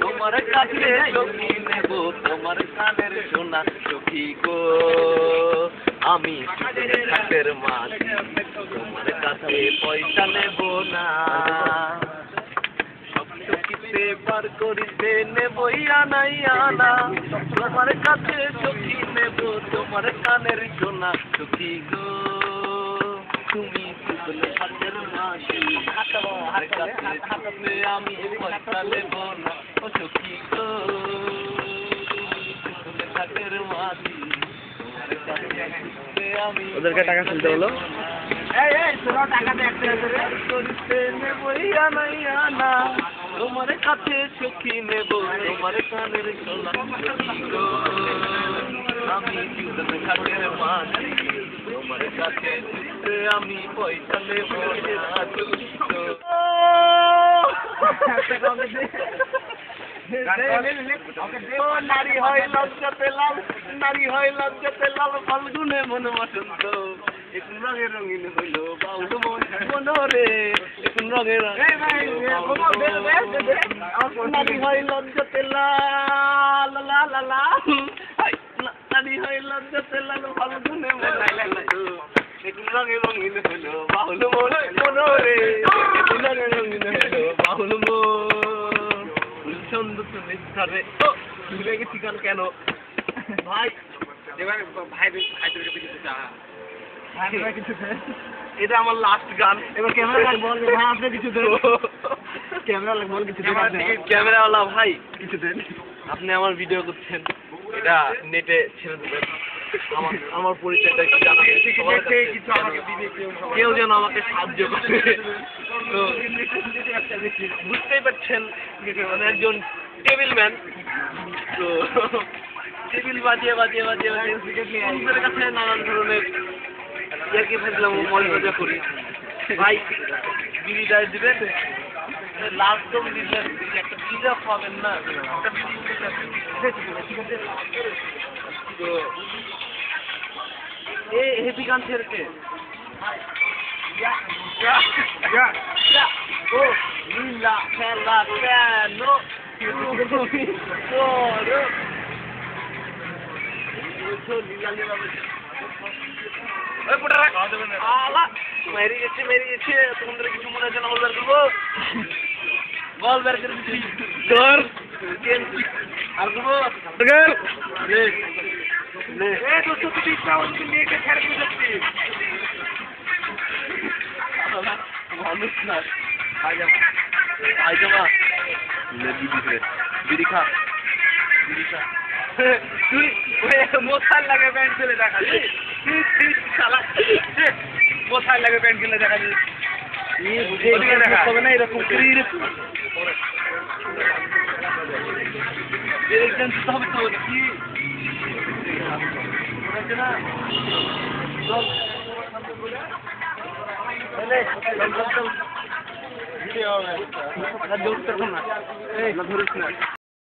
তোমার কাছে সখী নেব তোমার কানের সোনা সখী গো আমি হাতের মাঝি তোমার কাছে পয়সা নেব না সখীতে পার করিতে নেবই আনাই আনা তোমার কাছে সখী নেব তোমার কানের সোনা সখী গো তুমি হাতের মাঝি আমি পয়সা নেব না ও সখী গো হাতের মাঝি ওদেরকে টাকা তুলতে হলো তোমার কাছে সখী নেব তোমার কানের সোনা আমি হাতের মাঝি তোমার কাছে আমি পয়সা নেব নারী হয় লজ্জা পেলাম নারী হয় লজ্জা পেলাম ফাল্গুনে মন বসন্ত এখন রঙে রঙিন হইল বাউল মন রে এখন রঙে নারী হয় লজ্জা পেলাম নারী হয় লজ্জা পেলাম ফাল্গুনে মন এখন রঙে রঙিন হইল বাউল মন রে এখন রঙে রঙিন হইল বাউল কেন ভাই এটা আমার লাস্ট গান এবার ক্যামেরা কিছু ক্যামেরাওয়ালা ভাই কিছু দেন আপনি আমার ভিডিও করছেন এটা নেটে ছেড়ে দেবেন আমার পরিচয়টা একটু জানা কেউ যেন আমাকে সাহায্য করে তো বুঝতেই পারছেন মানে একজন টেবিল ম্যান তো টেবিল বাজিয়ে বন্ধুদের কাছে নানান ধরনের ইয়ার্কি ফেললাম মজা করি ভাই বিড়িটা দিবেন লাস্ট দম দিলেন একটা পিজা খাবেন না তো হেপি গান ছেড়েছে ও নীলা খেলা কেন মেরে গেছে তোমাদের কিছু মনে হচ্ছে না বল বের করবো বল বের করে দিচ্ছি তোর আর করবো মানুষ না বিড়ি খা তুই মোথার লাগে প্যান্ট খুলে দেখা মোথার লাগে প্যান্ট খুলে দেখা হবে না এরকম হবে তো কি ধরিস না